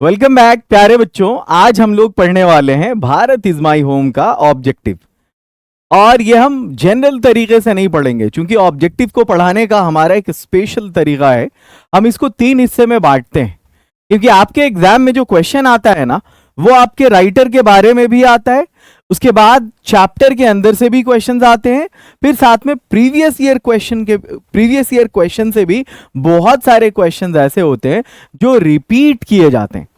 Welcome back प्यारे बच्चों। आज हम लोग पढ़ने वाले हैं भारत इज माई होम का ऑब्जेक्टिव। और ये हम जनरल तरीके से नहीं पढ़ेंगे क्योंकि ऑब्जेक्टिव को पढ़ाने का हमारा एक स्पेशल तरीका है। हम इसको 3 हिस्से में बांटते हैं क्योंकि आपके एग्जाम में जो क्वेश्चन आता है ना, वो आपके राइटर के बारे में भी आता है, उसके बाद चैप्टर के अंदर से भी क्वेश्चंस आते हैं, फिर साथ में प्रीवियस ईयर क्वेश्चन से भी बहुत सारे क्वेश्चंस ऐसे होते हैं जो रिपीट किए जाते हैं।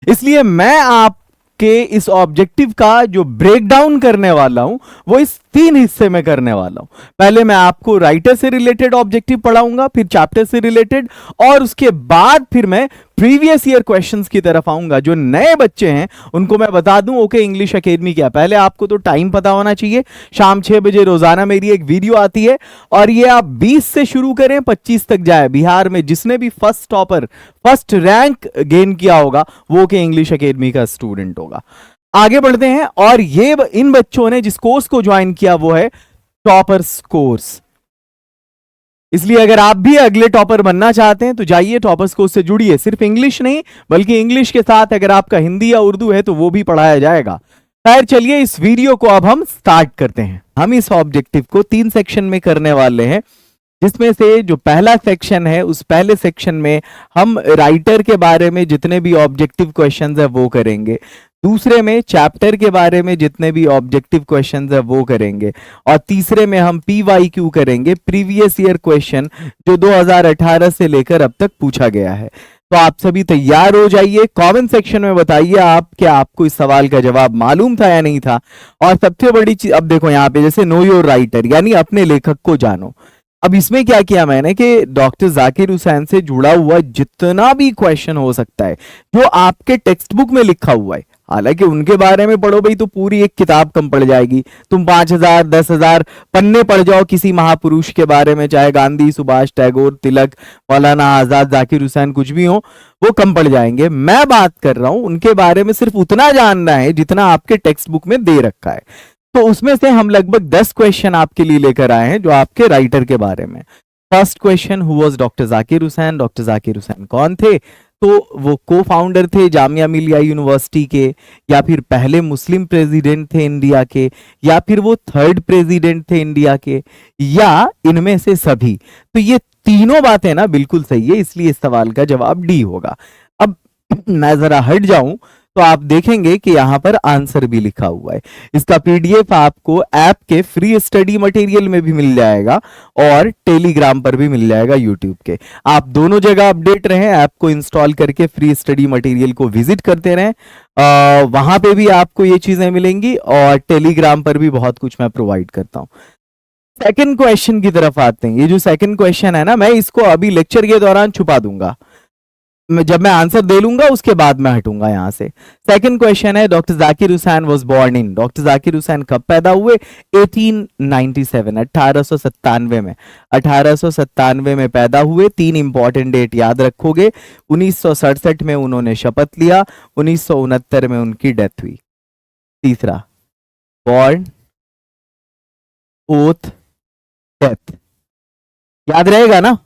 इसलिए मैं आपके इस ऑब्जेक्टिव का जो ब्रेकडाउन करने वाला हूं वो इस 3 हिस्से में करने वाला हूं। पहले मैं आपको राइटर से रिलेटेड ऑब्जेक्टिव पढ़ाऊंगा, फिर चैप्टर से रिलेटेड, और उसके बाद फिर मैं प्रीवियस ईयर क्वेश्चंस की तरफ आऊंगा। जो नए बच्चे हैं उनको मैं बता दूं ओके इंग्लिश एकेडमी क्या। पहले आपको तो टाइम पता होना चाहिए। शाम 6 बजे रोजाना मेरी एक वीडियो आती है और ये आप 20 से शुरू करें 25 तक जाए। बिहार में जिसने भी फर्स्ट रैंक गेन किया होगा वो ओके इंग्लिश एकेडमी का स्टूडेंट होगा। आगे बढ़ते हैं। और ये इन बच्चों ने जिस कोर्स को ज्वाइन किया वो है टॉपर्स कोर्स। इसलिए अगर आप भी अगले टॉपर बनना चाहते हैं तो जाइए टॉपर्स कोर्स से जुड़िए। सिर्फ इंग्लिश नहीं बल्कि इंग्लिश के साथ अगर आपका हिंदी या उर्दू है तो वो भी पढ़ाया जाएगा। खैर चलिए इस वीडियो को अब हम स्टार्ट करते हैं। हम इस ऑब्जेक्टिव को 3 सेक्शन में करने वाले हैं, जिसमें से जो पहला सेक्शन है उस पहले सेक्शन में हम राइटर के बारे में जितने भी ऑब्जेक्टिव क्वेश्चंस है वो करेंगे। दूसरे में चैप्टर के बारे में जितने भी ऑब्जेक्टिव क्वेश्चंस है वो करेंगे। और तीसरे में हम PYQ करेंगे, प्रीवियस ईयर क्वेश्चन, जो 2018 से लेकर अब तक पूछा गया है। तो आप सभी तैयार हो जाइए। कमेंट सेक्शन में बताइए आप क्या आपको इस सवाल का जवाब मालूम था या नहीं था। और सबसे बड़ी चीज अब देखो यहाँ पे जैसे नो योर राइटर यानी अपने लेखक को जानो। अब इसमें क्या किया मैंने कि डॉक्टर जाकिर हुसैन से जुड़ा हुआ जितना भी क्वेश्चन हो सकता है जो आपके टेक्स्ट बुक में लिखा हुआ है, हालांकि उनके बारे में पढ़ो भाई तो पूरी एक किताब कम पड़ जाएगी। तुम 5000 10,000 पन्ने पढ़ जाओ किसी महापुरुष के बारे में, चाहे गांधी, सुभाष, टैगोर, तिलक, मौलाना आजाद, जाकिर हुसैन, कुछ भी हो, वो कम पड़ जाएंगे। मैं बात कर रहा हूं उनके बारे में सिर्फ उतना जानना है जितना आपके टेक्स्ट बुक में दे रखा है। तो उसमें से हम लगभग 10 क्वेश्चन आपके लिए लेकर आए हैं जो आपके राइटर के बारे में। First question, who was doctor Zakir Hussain. Doctor Zakir Hussain कौन थे? तो वो को फाउंडर थे जामिया मिलिया यूनिवर्सिटी के, या फिर पहले मुस्लिम प्रेसिडेंट थे इंडिया के, या फिर वो 3rd प्रेसिडेंट थे इंडिया के, या इनमें से सभी। तो ये तीनों बातें ना बिल्कुल सही है, इसलिए इस सवाल का जवाब डी होगा। अब मैं जरा हट जाऊं तो आप देखेंगे कि यहां पर आंसर भी लिखा हुआ है। इसका PDF आपको ऐप के फ्री स्टडी मटेरियल में भी मिल जाएगा और टेलीग्राम पर भी मिल जाएगा यूट्यूब के। आप दोनों जगह अपडेट रहें, ऐप को इंस्टॉल करके फ्री स्टडी मटेरियल को विजिट करते रहें। वहां पे भी आपको ये चीजें मिलेंगी और टेलीग्राम पर भी बहुत कुछ मैं प्रोवाइड करता हूं। सेकंड क्वेश्चन की तरफ आते हैं। ये जो सेकंड क्वेश्चन है ना, मैं इसको अभी लेक्चर के दौरान छुपा दूंगा। जब मैं आंसर दे लूंगा उसके बाद मैं हटूंगा यहां से। सेकंड क्वेश्चन है, doctor Zakir Hussain was born in. Doctor Zakir Hussain कब पैदा हुए? 1897, 1897 में। 1897 में पैदा हुए। 3 इंपॉर्टेंट डेट याद रखोगे। 1967 में उन्होंने शपथ लिया, 1969 में उनकी डेथ हुई। तीसरा, बॉर्न, ओथ, डेथ, याद रहेगा ना?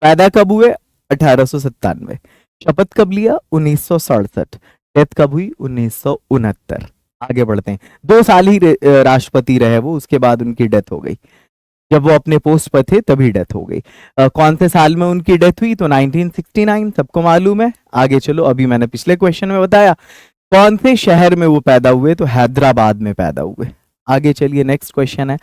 पैदा कब हुए? 1897। शपथ कब लिया? 1967। डेथ कब हुई? 1969। आगे बढ़ते हैं। 2 साल ही राष्ट्रपति रहे वो, उसके बाद उनकी डेथ हो गई। जब वो अपने पोस्ट पर थे तभी डेथ हो गई। कौन से साल में उनकी डेथ हुई? तो 1969, सबको मालूम है। आगे चलो, अभी मैंने पिछले क्वेश्चन में बताया। कौन से शहर में वो पैदा हुए? तो हैदराबाद में पैदा हुए। आगे चलिए, नेक्स्ट क्वेश्चन है,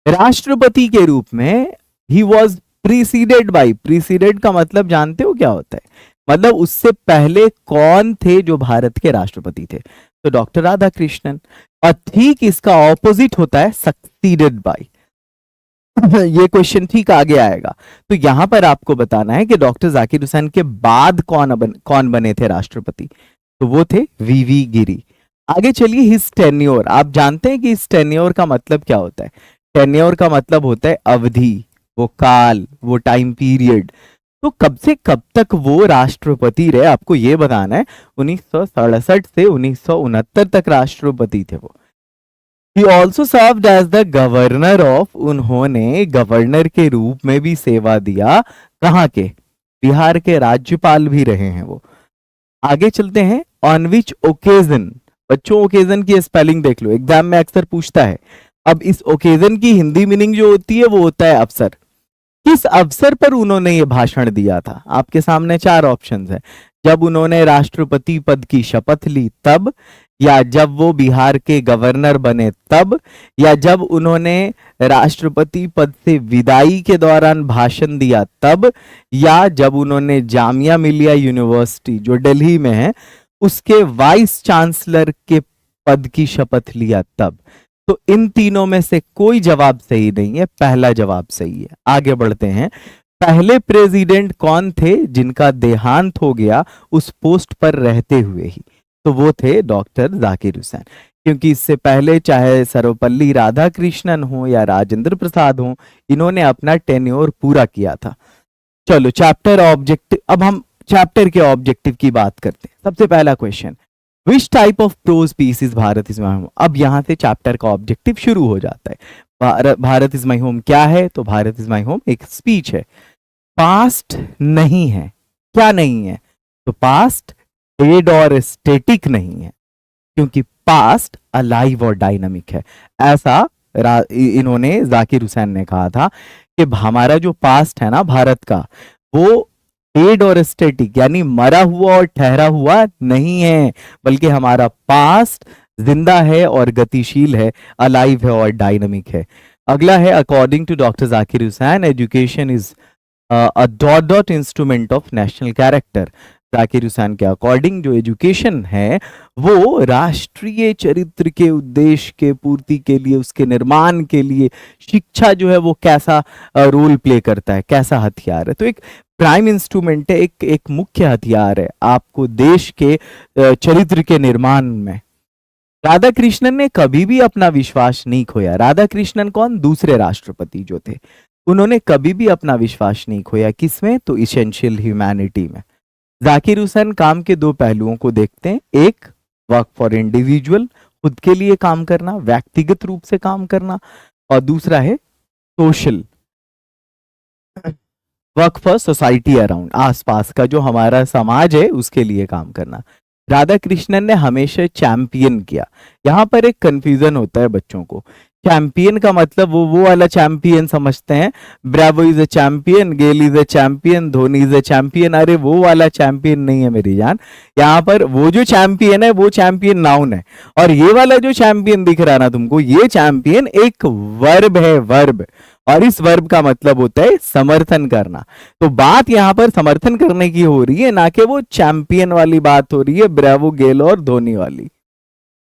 राष्ट्रपति के रूप में he was preceded by. Preceded का मतलब जानते हो क्या होता है? मतलब उससे पहले कौन थे जो भारत के राष्ट्रपति थे? तो डॉक्टर राधा कृष्णन। और ठीक इसका ऑपोजिट होता है सक्सीडेड बाई। ये क्वेश्चन ठीक आगे आएगा। तो यहां पर आपको बताना है कि डॉक्टर जाकिर हुसैन के बाद कौन बने थे राष्ट्रपति? तो वो थे VV गिरी। आगे चलिए, हिज टेन्योर। आप जानते हैं कि इस टेन्योर का मतलब क्या होता है? टेन्योर का मतलब होता है अवधि, वो काल, वो टाइम पीरियड। तो कब से कब तक वो राष्ट्रपति रहे आपको ये बताना है। 1967 से 1969 तक राष्ट्रपति थे वो। He also served as the governor of, उन्होंने गवर्नर के रूप में भी सेवा दिया। कहाँ के? बिहार के राज्यपाल भी रहे हैं वो। आगे चलते हैं। ऑन विच ओकेजन, बच्चों ओकेजन की स्पेलिंग देख लो, एग्जाम में अक्सर पूछता है। अब इस ओकेजन की हिंदी मीनिंग जो होती है वो होता है अवसर। किस अवसर पर उन्होंने ये भाषण दिया था? आपके सामने चार ऑप्शंस है। जब उन्होंने राष्ट्रपति पद की शपथ ली तब, या जब वो बिहार के गवर्नर बने तब, या जब उन्होंने राष्ट्रपति पद से विदाई के दौरान भाषण दिया तब, या जब उन्होंने जामिया मिलिया यूनिवर्सिटी जो दिल्ली में है उसके वाइस चांसलर के पद की शपथ लिया तब। तो इन तीनों में से कोई जवाब सही नहीं है, पहला जवाब सही है। आगे बढ़ते हैं। पहले प्रेसिडेंट कौन थे जिनका देहांत हो गया उस पोस्ट पर रहते हुए ही? तो वो थे डॉक्टर जाकिर हुसैन, क्योंकि इससे पहले चाहे सर्वपल्ली राधाकृष्णन हो या राजेंद्र प्रसाद हो, इन्होंने अपना टेन्योर पूरा किया था। चलो चैप्टर ऑब्जेक्टिव, अब हम चैप्टर के ऑब्जेक्टिव की बात करते हैं। सबसे पहला question, which type of prose piece is Bharat is my home? अब यहां से चैप्टर का ऑब्जेक्टिव शुरू हो जाता है। भारत इज माई होम क्या है? तो भारत इज माई होम एक स्पीच है। पास्ट नहीं है, क्या नहीं है? तो पास्ट डेड और स्टेटिक नहीं है, क्योंकि पास्ट अलाइव और डायनामिक है। ऐसा इन्होंने जाकिर हुसैन ने कहा था कि हमारा जो पास्ट है ना भारत का, वो डेड और स्टेटिक यानी मरा हुआ और ठहरा हुआ नहीं है, बल्कि हमारा पास्ट जिंदा है और गतिशील है, अलाइव है और डायनामिक है। अगला है, according to doctor Zakir Hussain education is a dot dot instrument of national character. Zakir Hussain के अकॉर्डिंग जो एजुकेशन है वो राष्ट्रीय चरित्र के उद्देश्य के पूर्ति के लिए, उसके निर्माण के लिए शिक्षा जो है वो कैसा रोल प्ले करता है, कैसा हथियार है। तो एक प्राइम इंस्ट्रूमेंट है, एक मुख्य हथियार है आपको देश के चरित्र के निर्माण में। राधा कृष्णन ने कभी भी अपना विश्वास नहीं खोया। राधा कृष्णन कौन? दूसरे राष्ट्रपति जो थे, उन्होंने कभी भी अपना विश्वास नहीं खोया। किसमें? तो इसेंशियल ह्यूमैनिटी में। जाकिर हुसैन काम के दो पहलुओं को देखते हैं, एक वर्क फॉर इंडिविजुअल, खुद के लिए काम करना, व्यक्तिगत रूप से काम करना, और दूसरा है social, work for society around, आसपास का जो हमारा समाज है उसके लिए काम करना। राधा कृष्णन ने हमेशा चैंपियन किया। यहां पर एक कंफ्यूजन होता है बच्चों को, चैंपियन का मतलब वो वाला चैंपियन समझते हैं, Bravo is a champion, Gayle is a champion, Dhoni is a champion. अरे वो वाला चैंपियन नहीं है मेरी जान, यहाँ पर वो जो चैंपियन है वो चैंपियन नाउन है, और ये वाला जो चैंपियन दिख रहा ना तुमको, ये चैंपियन एक वर्ब है, वर्ब, और इस वर्ब का मतलब होता है समर्थन करना। तो बात यहाँ पर समर्थन करने की हो रही है, ना कि वो चैंपियन वाली बात हो रही है, ब्रावो, गेल और धोनी वाली।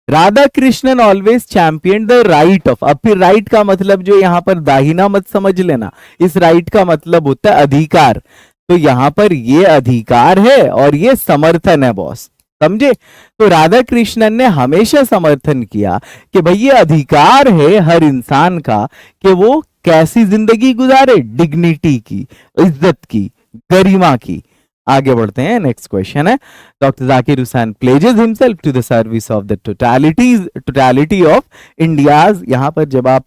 Radha Krishnan always champion the right of, अब फिर राइट का मतलब जो यहाँ पर दाहिना मत समझ लेना, इस राइट का मतलब होता है अधिकार। तो यहाँ पर ये अधिकार है और ये समर्थन है बॉस, समझे? तो राधा कृष्णन ने हमेशा समर्थन किया कि भाई ये अधिकार है हर इंसान का कि वो कैसी जिंदगी गुजारे, डिग्निटी की, इज्जत की, गरिमा की। आगे बढ़ते हैं, नेक्स्ट क्वेश्चन है, doctor Zakir Hussain pledges himself to the service of the totality of India's. यहाँ पर जब आप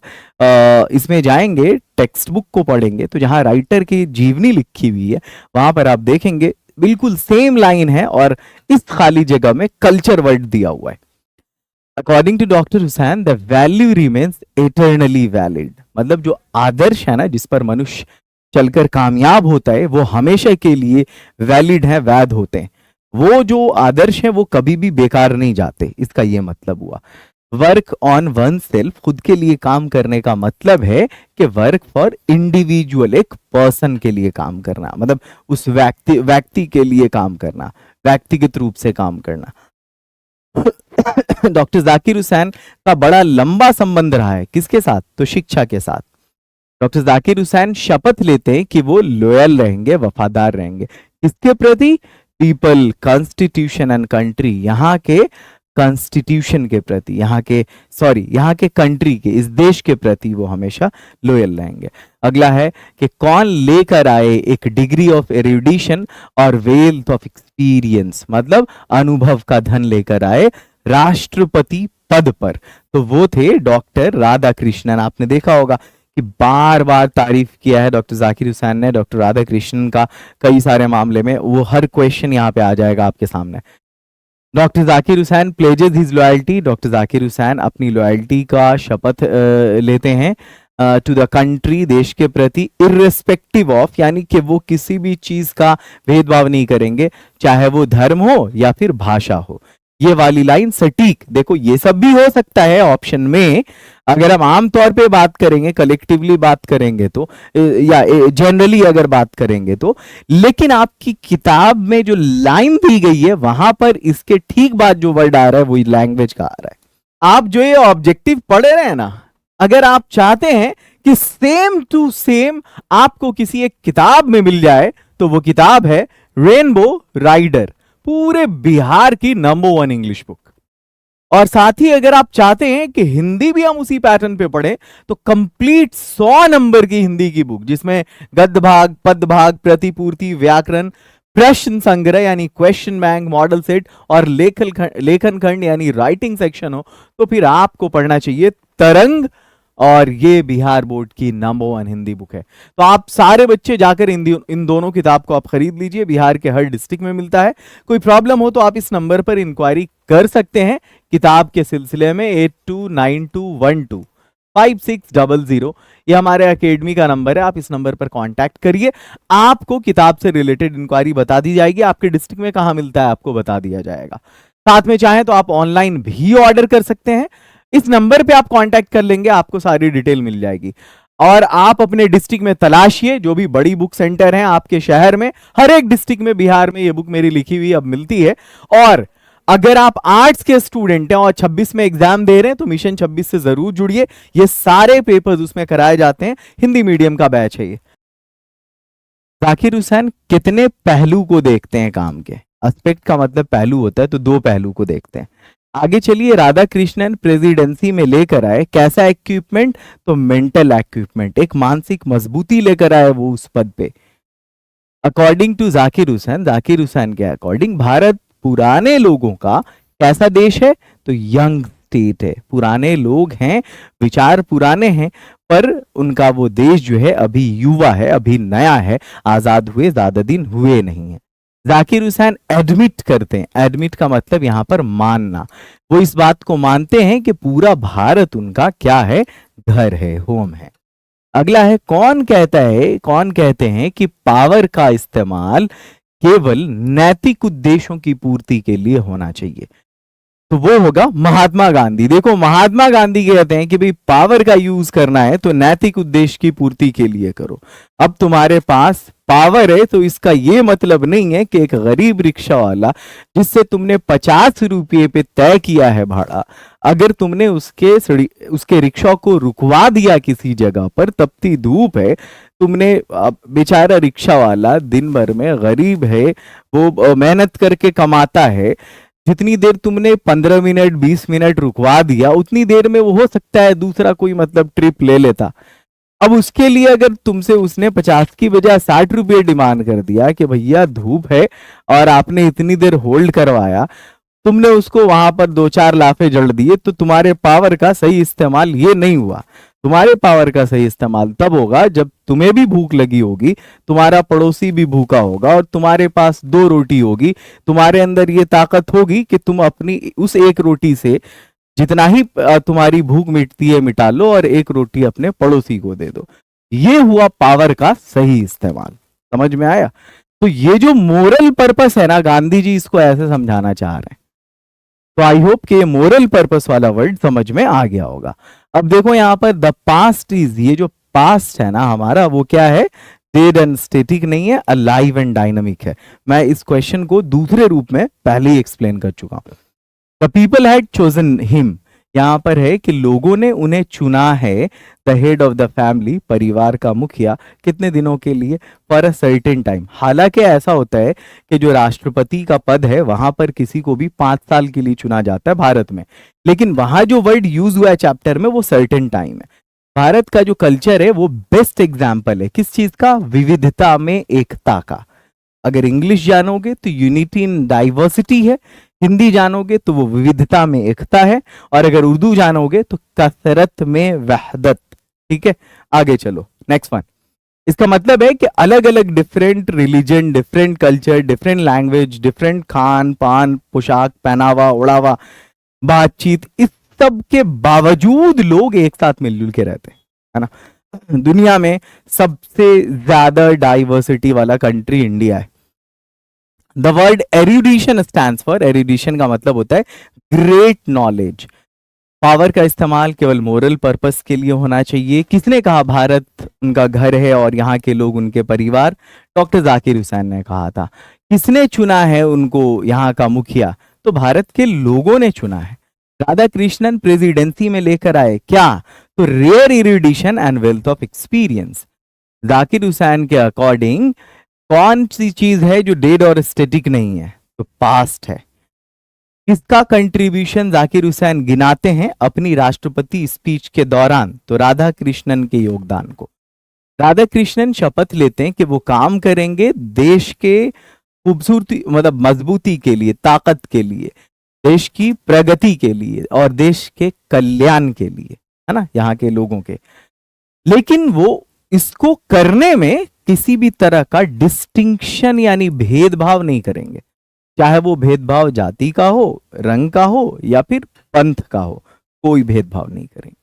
इसमें जाएंगे, टेक्स्ट बुक को पढ़ेंगे, तो जहाँ राइटर की जीवनी लिखी हुई है वहां पर आप देखेंगे बिल्कुल सेम लाइन है और इस खाली जगह में कल्चर वर्ड दिया हुआ है। According to doctor Hussain the value remains eternally valid, मतलब जो आदर्श है ना जिस पर मनुष्य चलकर कामयाब होता है वो हमेशा के लिए वैलिड है, वैध होते हैं। वो जो आदर्श है वो कभी भी बेकार नहीं जाते, इसका ये मतलब हुआ। वर्क ऑन वन सेल्फ, खुद के लिए काम करने का मतलब है कि वर्क फॉर इंडिविजुअल, एक पर्सन के लिए काम करना, मतलब उस व्यक्ति के लिए काम करना, व्यक्तिगत रूप से काम करना। डॉक्टर जाकिर हुसैन का बड़ा लंबा संबंध रहा है किसके साथ? तो शिक्षा के साथ। डॉक्टर जाकिर हुसैन शपथ लेते हैं कि वो लॉयल रहेंगे, वफादार रहेंगे, किसके प्रति? पीपल, कॉन्स्टिट्यूशन एंड कंट्री, यहाँ के कॉन्स्टिट्यूशन के प्रति, यहाँ के कंट्री के, इस देश के प्रति वो हमेशा लॉयल रहेंगे। अगला है कि कौन लेकर आए एक डिग्री ऑफ एरुडिशन और वेल्थ ऑफ एक्सपीरियंस, मतलब अनुभव का धन लेकर आए राष्ट्रपति पद पर? तो वो थे डॉक्टर राधा कृष्णन। आपने देखा होगा कि बार बार तारीफ किया है डॉक्टर जाकिर हुसैन ने डॉक्टर राधा कृष्णन का कई सारे मामले में, वो हर क्वेश्चन यहाँ पे आ जाएगा आपके सामने। Doctor Zakir Hussain pledges his loyalty, doctor Zakir Hussain अपनी लॉयल्टी का शपथ लेते हैं टू द कंट्री, देश के प्रति, इर्रेस्पेक्टिव ऑफ, यानी कि वो किसी भी चीज का भेदभाव नहीं करेंगे, चाहे वो धर्म हो या फिर भाषा हो। ये वाली लाइन सटीक, देखो ये सब भी हो सकता है ऑप्शन में, अगर हम आम तौर पे बात करेंगे, कलेक्टिवली बात करेंगे तो, या जनरली अगर बात करेंगे तो, लेकिन आपकी किताब में जो लाइन दी गई है वहां पर इसके ठीक बाद जो वर्ड आ रहा है वही लैंग्वेज का आ रहा है। आप जो ये ऑब्जेक्टिव पढ़े रहे हैं ना, अगर आप चाहते हैं कि सेम टू सेम आपको किसी एक किताब में मिल जाए तो वो किताब है रेनबो राइडर, पूरे बिहार की नंबर 1 इंग्लिश बुक। और साथ ही अगर आप चाहते हैं कि हिंदी भी हम उसी पैटर्न पे पढ़ें तो कंप्लीट 100 नंबर की हिंदी की बुक, जिसमें गद्य भाग, पद भाग, प्रतिपूर्ति, व्याकरण, प्रश्न संग्रह यानी क्वेश्चन बैंक, मॉडल सेट और लेखन खंड यानी राइटिंग सेक्शन हो, तो फिर आपको पढ़ना चाहिए तरंग, और ये बिहार बोर्ड की नंबर 1 हिंदी बुक है। तो आप सारे बच्चे जाकर इन दोनों किताब को आप खरीद लीजिए, बिहार के हर डिस्ट्रिक्ट में मिलता है। कोई प्रॉब्लम हो तो आप इस नंबर पर इंक्वायरी कर सकते हैं किताब के सिलसिले में, 8292125600, ये हमारे एकेडमी का नंबर है, आप इस नंबर पर कांटेक्ट करिए, आपको किताब से रिलेटेड इंक्वायरी बता दी जाएगी, आपके डिस्ट्रिक्ट में कहां मिलता है आपको बता दिया जाएगा। साथ में चाहें तो आप ऑनलाइन भी ऑर्डर कर सकते हैं, इस नंबर पे आप कांटेक्ट कर लेंगे, आपको सारी डिटेल मिल जाएगी। और आप अपने डिस्ट्रिक्ट में तलाशिए, जो भी बड़ी बुक सेंटर हैं आपके शहर में, हर एक डिस्ट्रिक्ट में बिहार में ये बुक मेरी लिखी हुई अब मिलती है। और अगर आप आर्ट्स के स्टूडेंट हैं और 26 में एग्जाम दे रहे हैं तो मिशन 26 से जरूर जुड़िए, ये सारे पेपर्स उसमें कराए जाते हैं, हिंदी मीडियम का बैच है ये। जाकिर हुसैन कितने पहलू को देखते हैं काम के, एस्पेक्ट का मतलब पहलू होता है, तो 2 पहलू को देखते हैं। आगे चलिए, राधा कृष्णन प्रेसिडेंसी में लेकर आए कैसा इक्विपमेंट, तो मेंटल इक्विपमेंट, एक मानसिक मजबूती लेकर आए वो उस पद पे। अकॉर्डिंग टू जाकिर हुसैन के अकॉर्डिंग भारत पुराने लोगों का कैसा देश है, तो यंग स्टेट है, पुराने लोग हैं, विचार पुराने हैं, पर उनका वो देश जो है अभी युवा है, अभी नया है, आजाद हुए ज्यादा दिन हुए नहीं है। जाकिर हुसैन एडमिट करते हैं, एडमिट का मतलब यहां पर मानना, वो इस बात को मानते हैं कि पूरा भारत उनका क्या है, घर है, होम है। अगला है, कौन कहते हैं कि पावर का इस्तेमाल केवल नैतिक उद्देश्यों की पूर्ति के लिए होना चाहिए, तो वो होगा महात्मा गांधी। देखो महात्मा गांधी कहते हैं कि भाई पावर का यूज करना है तो नैतिक उद्देश्य की पूर्ति के लिए करो। अब तुम्हारे पास पावर है तो इसका ये मतलब नहीं है कि एक गरीब रिक्शा वाला जिससे तुमने 50 रुपये पे तय किया है भाड़ा, अगर तुमने उसके रिक्शा को रुकवा दिया किसी जगह पर, तपती धूप है, तुमने, बेचारा रिक्शा वाला दिन भर में गरीब है, वो मेहनत करके कमाता है, जितनी देर तुमने 15 मिनट 20 मिनट रुकवा दिया उतनी देर में वो हो सकता है दूसरा कोई मतलब ट्रिप ले लेता। अब उसके लिए अगर तुमसे उसने 50 की बजाय 60 रुपये डिमांड कर दिया कि भैया धूप है और आपने इतनी देर होल्ड करवाया, तुमने उसको वहां पर 2-4 लाफे जड़ दिए, तो तुम्हारे पावर का सही इस्तेमाल ये नहीं हुआ। तुम्हारे पावर का सही इस्तेमाल तब होगा जब तुम्हें भी भूख लगी होगी, तुम्हारा पड़ोसी भी भूखा होगा और तुम्हारे पास 2 रोटी होगी, तुम्हारे अंदर ये ताकत होगी कि तुम अपनी उस एक रोटी से जितना ही तुम्हारी भूख मिटती है मिटा लो और एक रोटी अपने पड़ोसी को दे दो। ये हुआ पावर का सही इस्तेमाल। समझ में आया? तो ये जो मोरल पर्पस है ना, गांधी जी इसको ऐसे समझाना चाह रहे हैं। तो आई होप कि ये मोरल पर्पस वाला वर्ड समझ में आ गया होगा। अब देखो यहां पर द पास्ट इज, ये जो पास्ट है ना हमारा, वो क्या है, डेड एंड स्टेटिक नहीं है, अलाइव एंड डायनामिक है। मैं इस क्वेश्चन को दूसरे रूप में पहले ही एक्सप्लेन कर चुका हूं। The people had chosen him, यहां पर है कि लोगों ने उन्हें चुना है, the head of the family, परिवार का मुखिया, कितने दिनों के लिए, फॉर अ सर्टेन टाइम। हालांकि ऐसा होता है कि जो राष्ट्रपति का पद है वहां पर किसी को भी 5 साल के लिए चुना जाता है भारत में, लेकिन वहां जो वर्ड यूज हुआ है चैप्टर में वो सर्टेन टाइम है। भारत का जो कल्चर है वो बेस्ट एग्जाम्पल है किस चीज का, विविधता में एकता का। अगर इंग्लिश जानोगे तो यूनिटी इन डाइवर्सिटी है, हिंदी जानोगे तो वो विविधता में एकता है, और अगर उर्दू जानोगे तो कसरत में वहदत। ठीक है, आगे चलो नेक्स्ट वन। इसका मतलब है कि अलग अलग different religion, different culture, different language, different Khan पान, पोशाक, पहनावा, ओढ़ावा, बातचीत, इस सब के बावजूद लोग एक साथ मिलजुल के रहते हैं, है ना। दुनिया में सबसे ज्यादा डाइवर्सिटी वाला कंट्री इंडिया है। द वर्ड एरुडिशन स्टैंड्स फॉर, एरुडिशन का मतलब होता है ग्रेट नॉलेज। पावर का इस्तेमाल केवल मोरल पर्पस के लिए होना चाहिए। किसने कहा भारत उनका घर है और यहाँ के लोग उनके परिवार? डॉक्टर जाकिर हुसैन ने कहा था। किसने चुना है उनको यहाँ का मुखिया? तो भारत के लोगों ने चुना है। राधा कृष्णन प्रेसिडेंसी में लेकर आए क्या? तो rare erudition and wealth of experience. Zakir Hussain के अकॉर्डिंग कौन सी चीज है जो डेड और स्टेटिक नहीं है? तो पास्ट है। किसका कंट्रीब्यूशन जाकिर हुसैन गिनाते हैं अपनी राष्ट्रपति स्पीच के दौरान? तो राधा कृष्णन के योगदान को। राधा कृष्णन शपथ लेते हैं कि वो काम करेंगे देश के खूबसूरती मतलब मजबूती के लिए, ताकत के लिए, देश की प्रगति के लिए और देश के कल्याण के लिए, है ना, यहाँ के लोगों के। लेकिन वो इसको करने में किसी भी तरह का डिस्टिंक्शन यानी भेदभाव नहीं करेंगे, चाहे वो भेदभाव जाति का हो, रंग का हो या फिर पंथ का हो, कोई भेदभाव नहीं करेंगे।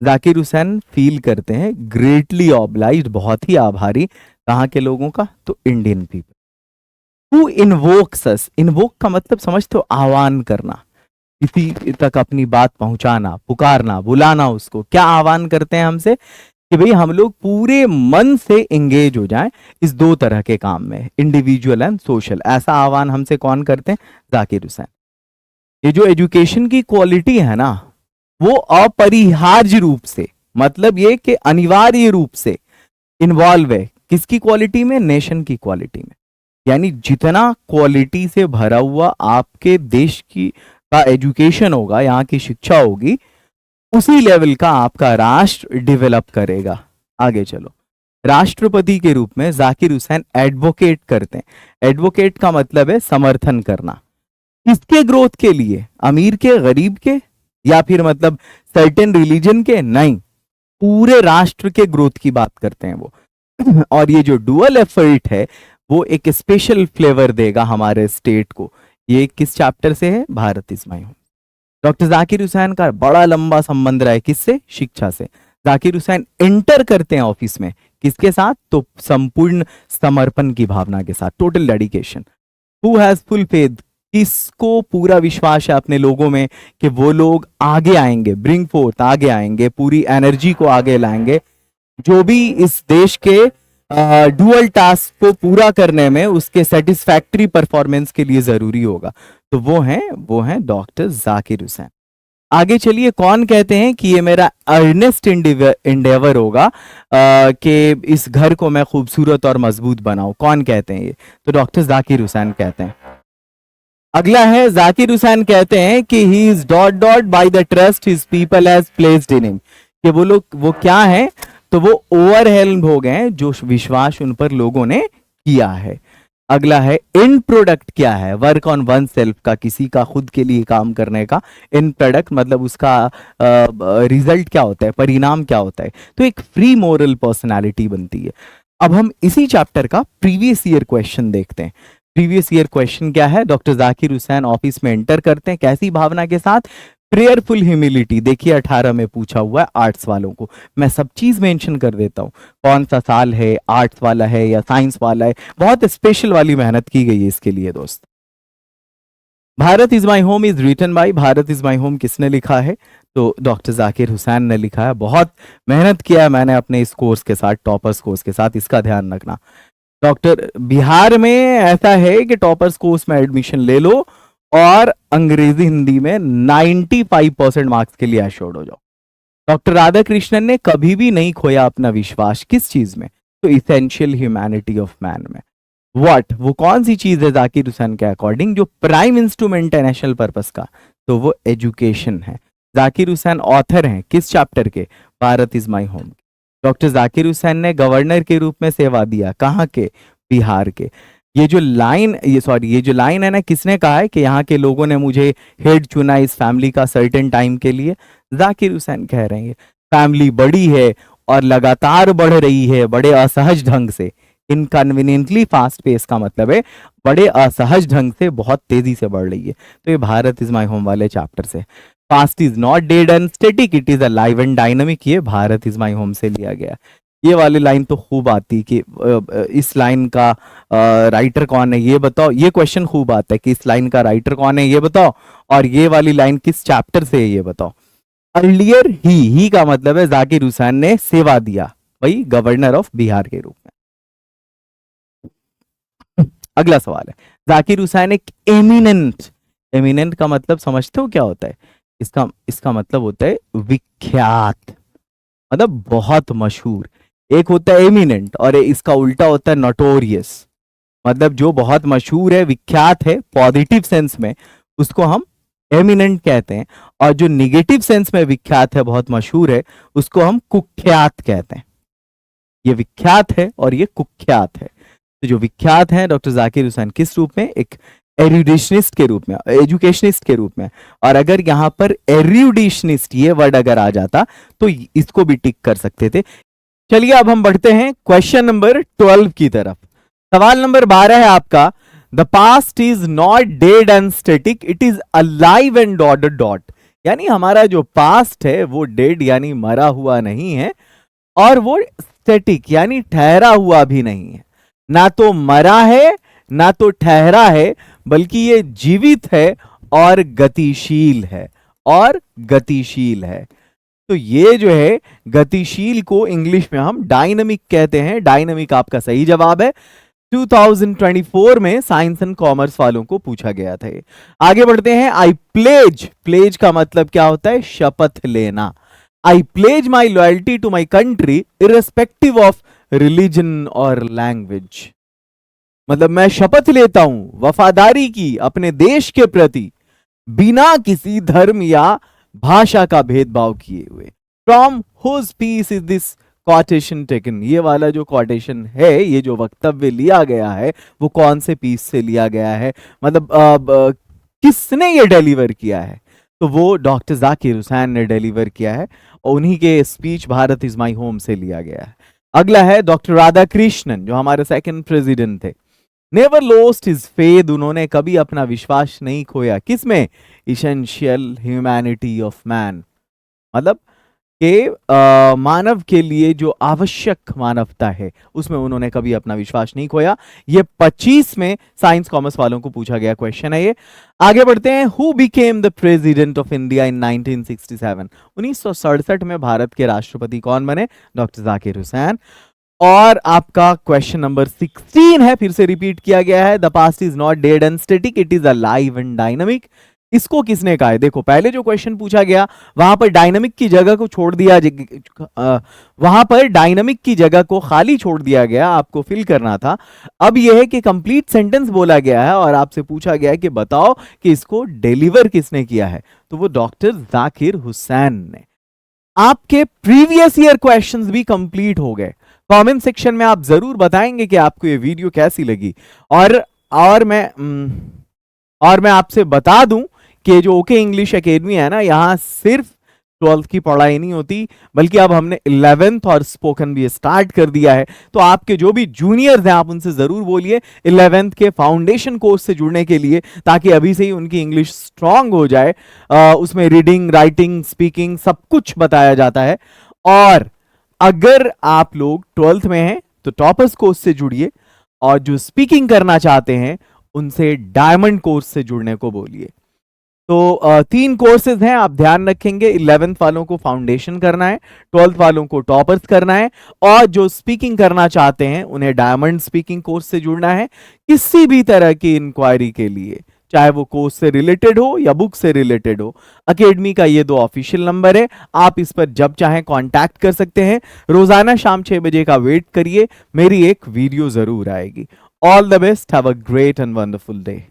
जाकिर हुसैन फील करते हैं ग्रेटली ऑब्लाइज्ड, बहुत ही आभारी। कहाँ के लोगों का? तो Indian people. Who invokes us, invoke का मतलब समझते हो? आह्वान करना, किसी तक अपनी बात पहुंचाना, पुकारना, बुलाना उसको। क्या आह्वान करते हैं हमसे? कि भाई हम लोग पूरे मन से एंगेज हो जाएं इस दो तरह के काम में, इंडिविजुअल एंड सोशल। ऐसा आह्वान हमसे कौन करते हैं? जाकिर हुसैन। ये जो एजुकेशन की क्वालिटी है ना, वो अपरिहार्य रूप से, मतलब ये कि अनिवार्य रूप से इन्वॉल्व है किसकी क्वालिटी में? नेशन की क्वालिटी में। यानी जितना क्वालिटी से भरा हुआ आपके देश की का एजुकेशन होगा, यहाँ की शिक्षा होगी, उसी लेवल का आपका राष्ट्र डेवलप करेगा। आगे चलो। राष्ट्रपति के रूप में जाकिर हुसैन एडवोकेट करते हैं। एडवोकेट का मतलब है समर्थन करना। किसके ग्रोथ के लिए? अमीर के, गरीब के, या फिर मतलब सर्टेन रिलीजन के? नहीं, पूरे राष्ट्र के ग्रोथ की बात करते हैं वो। और ये जो डुअल एफर्ट है वो एक स्पेशल फ्लेवर देगा हमारे स्टेट को। ये किस चैप्टर से है? Bharat is my home. Doctor Zakir Hussain का बड़ा लंबा संबंध रहा है किससे? शिक्षा से। जाकिर हुसैन एंटर करते हैं ऑफिस में किसके साथ? तो संपूर्ण समर्पण की भावना के साथ, total dedication. Who has full faith, किसको पूरा विश्वास है अपने लोगों में कि वो लोग आगे आएंगे, ब्रिंग फोर्थ, आगे आएंगे, पूरी एनर्जी को आगे लाएंगे, जो भी इस देश के डुअल टास्क को पूरा करने में उसके सेटिस्फैक्टरी परफॉर्मेंस के लिए जरूरी होगा। तो वो हैं डॉक्टर जाकिर हुसैन। आगे चलिए, कौन कहते हैं कि ये मेरा अर्नेस्ट इंडेवर होगा कि इस घर को मैं खूबसूरत और मजबूत बनाऊं? कौन कहते हैं ये? तो डॉक्टर जाकिर हुसैन कहते हैं। अगला है, जाकिर हुसैन कहते हैं कि he is dot dot by the trust his people has placed in him. कि वो लोग वो क्या है? तो वो ओवरहेल्म्ड हो गए जो विश्वास उन पर लोगों ने किया है। अगला है, इन प्रोडक्ट क्या है? वर्क ऑन वन सेल्फ का, किसी का खुद के लिए काम करने का। इन प्रोडक्ट मतलब उसका रिजल्ट क्या होता है, परिणाम क्या होता है? तो एक फ्री मोरल पर्सनालिटी बनती है। अब हम इसी चैप्टर का प्रीवियस ईयर क्वेश्चन देखते हैं। प्रीवियस ईयर क्वेश्चन क्या है? डॉक्टर जाकिर हुसैन ऑफिस में एंटर करते हैं कैसी भावना के साथ? Prayerful humility. देखिए 18 में पूछा हुआ है आर्ट्स वालों को। मैं सब चीज मेंशन कर देता हूं, कौन सा साल है, आर्ट्स वाला है या साइंस वाला है। बहुत स्पेशल वाली मेहनत की गई है इसके लिए दोस्त। Bharat is my home is written by, Bharat is my home किसने लिखा है? तो डॉक्टर जाकिर हुसैन ने लिखा है। बहुत मेहनत किया है मैंने अपने इस कोर्स के साथ, टॉपर्स कोर्स के साथ, इसका ध्यान रखना। डॉक्टर बिहार में ऐसा है कि टॉपर्स कोर्स में एडमिशन ले लो और अंग्रेजी हिंदी में 95% मार्क्स के लिए एश्योर्ड हो जाओ। डॉक्टर राधा कृष्णन ने कभी भी नहीं खोया अपना विश्वास। किस चीज में? तो इसेंशियल ह्यूमैनिटी ऑफ मैन में। व्हाट, वो कौन सी चीज है जाकिर हुसैन के अकॉर्डिंग जो प्राइम इंस्ट्रूमेंट है नेशनल पर्पस का? तो वो एजुकेशन है। जाकिर हुसैन ऑथर हैं किस चैप्टर के? Bharat is my home. Doctor Zakir Hussain ने गवर्नर के रूप में सेवा दिया, कहाँ के? बिहार के। ये जो लाइन है ना, किसने कहा है कि यहाँ के लोगों ने मुझे हेड चुना इस फैमिली का सर्टेन टाइम के लिए? जाकिर हुसैन कह रहे हैं। फैमिली बड़ी है, और लगातार बढ़ रही है बड़े असहज ढंग से। इनकन्वीनियंटली फास्ट पेस का मतलब है बड़े असहज ढंग से बहुत तेजी से बढ़ रही है। तो ये भारत इज माई होम वाले चैप्टर से। Fast is not dead and static, it is alive and dynamic, ये भारत इज माई होम से लिया गया। ये वाली लाइन तो खूब आती कि इस लाइन का राइटर कौन है ये बताओ, ये क्वेश्चन खूब आता है कि इस लाइन का राइटर कौन है ये बताओ, और ये वाली लाइन किस चैप्टर से है ये बताओ। अर्लियर ही का मतलब है जाकिर हुसैन ने सेवा दिया, भाई गवर्नर ऑफ बिहार के रूप में। अगला सवाल है, जाकिर हुसैन एक एमिनेंट का मतलब समझते हो क्या होता है? इसका मतलब होता है विख्यात, मतलब बहुत मशहूर। एक होता है एमिनेंट और इसका उल्टा होता है नोटोरियस, मतलब जो बहुत मशहूर है, विख्यात है पॉजिटिव सेंस में, उसको हम एमिनेंट कहते हैं, और जो निगेटिव सेंस में विख्यात है, बहुत मशहूर है, उसको हम कुख्यात कहते हैं। ये विख्यात है और ये कुख्यात है। तो जो विख्यात है डॉक्टर जाकिर हुसैन किस रूप में? एक एरुडिशनिस्ट के रूप में, एजुकेशनिस्ट के रूप में। और अगर यहाँ पर एरुडिशनिस्ट ये वर्ड अगर आ जाता तो इसको भी टिक कर सकते थे। चलिए अब हम बढ़ते हैं क्वेश्चन नंबर 12 की तरफ। सवाल नंबर 12 है आपका, the past is not dead and static, it is alive and dot. यानी हमारा जो पास्ट है वो डेड यानी मरा हुआ नहीं है, और वो स्टेटिक यानी ठहरा हुआ भी नहीं है। ना तो मरा है ना तो ठहरा है, बल्कि ये जीवित है और गतिशील है, तो ये जो है गतिशील को इंग्लिश में हम डायनामिक कहते हैं। डायनामिक आपका सही जवाब है। 2024 में साइंस एंड कॉमर्स वालों को पूछा गया था। आगे बढ़ते हैं। आई प्लेज का मतलब क्या होता है? शपथ लेना। I pledge my loyalty to my country irrespective of religion और लैंग्वेज, मतलब मैं शपथ लेता हूं वफादारी की अपने देश के प्रति बिना किसी धर्म या भाषा का भेदभाव किए हुए। From whose piece is this quotation taken? ये वाला जो कोटेशन है, ये जो वक्तव्य लिया गया है, वो कौन से पीस से लिया गया है, मतलब किसने ये डिलीवर किया है? तो वो डॉक्टर जाकिर हुसैन ने डिलीवर किया है, और उन्हीं के speech Bharat is my home से लिया गया है। अगला है डॉक्टर राधाकृष्णन, जो हमारे सेकंड प्रेसिडेंट थे। नेवर लोस्ट हिज फेथ, उन्होंने कभी अपना विश्वास नहीं खोया। किसमें? इसेंशियल ह्यूमैनिटी ऑफ मैन, मतलब के मानव के लिए जो आवश्यक मानवता है उसमें उन्होंने कभी अपना विश्वास नहीं खोया। ये 25 में साइंस कॉमर्स वालों को पूछा गया क्वेश्चन है ये। आगे बढ़ते हैं। Who became the president of India in 1967? 1967 में भारत के राष्ट्रपति कौन बने? डॉक्टर जाकिर हुसैन। और आपका क्वेश्चन नंबर 16 है, फिर से रिपीट किया गया है। The past is not dead and static, it is alive and dynamic. इसको किसने कहा है? देखो, पहले जो क्वेश्चन पूछा गया वहां पर डायनामिक की जगह को छोड़ दिया, वहां पर डायनामिक की जगह को खाली छोड़ दिया गया, आपको फिल करना था। अब यह है कि कंप्लीट सेंटेंस बोला गया है और आपसे पूछा गया है कि बताओ कि इसको डिलीवर किसने किया है, तो वो डॉक्टर जाकिर हुसैन ने। आपके प्रीवियस ईयर क्वेश्चंस भी कंप्लीट हो गए। कमेंट सेक्शन में आप जरूर बताएंगे कि आपको ये वीडियो कैसी लगी। और मैं आपसे बता दूं कि जो ओके इंग्लिश एकेडमी है ना, यहां सिर्फ 12th की पढ़ाई नहीं होती, बल्कि अब हमने 11th और स्पोकन भी स्टार्ट कर दिया है। तो आपके जो भी जूनियर्स हैं आप उनसे जरूर बोलिए 11th के फाउंडेशन कोर्स से जुड़ने के लिए, ताकि अभी से ही उनकी इंग्लिश स्ट्रांग हो जाए। उसमें रीडिंग, राइटिंग, स्पीकिंग सब कुछ बताया जाता है। और अगर आप लोग 12th में हैं तो टॉपर्स कोर्स से जुड़िए, और जो स्पीकिंग करना चाहते हैं उनसे डायमंड कोर्स से जुड़ने को बोलिए। तो 3 कोर्सेज हैं, आप ध्यान रखेंगे। 11th वालों को फाउंडेशन करना है, 12th वालों को टॉपर्स करना है, और जो स्पीकिंग करना चाहते हैं उन्हें डायमंड स्पीकिंग कोर्स से जुड़ना है। किसी भी तरह की इंक्वायरी के लिए, चाहे वो कोर्स से रिलेटेड हो या बुक से रिलेटेड हो, एकेडमी का ये 2 ऑफिशियल नंबर है, आप इस पर जब चाहें कांटेक्ट कर सकते हैं। रोजाना शाम 6 बजे का वेट करिए, मेरी एक वीडियो जरूर आएगी। All the best, have a great and wonderful day.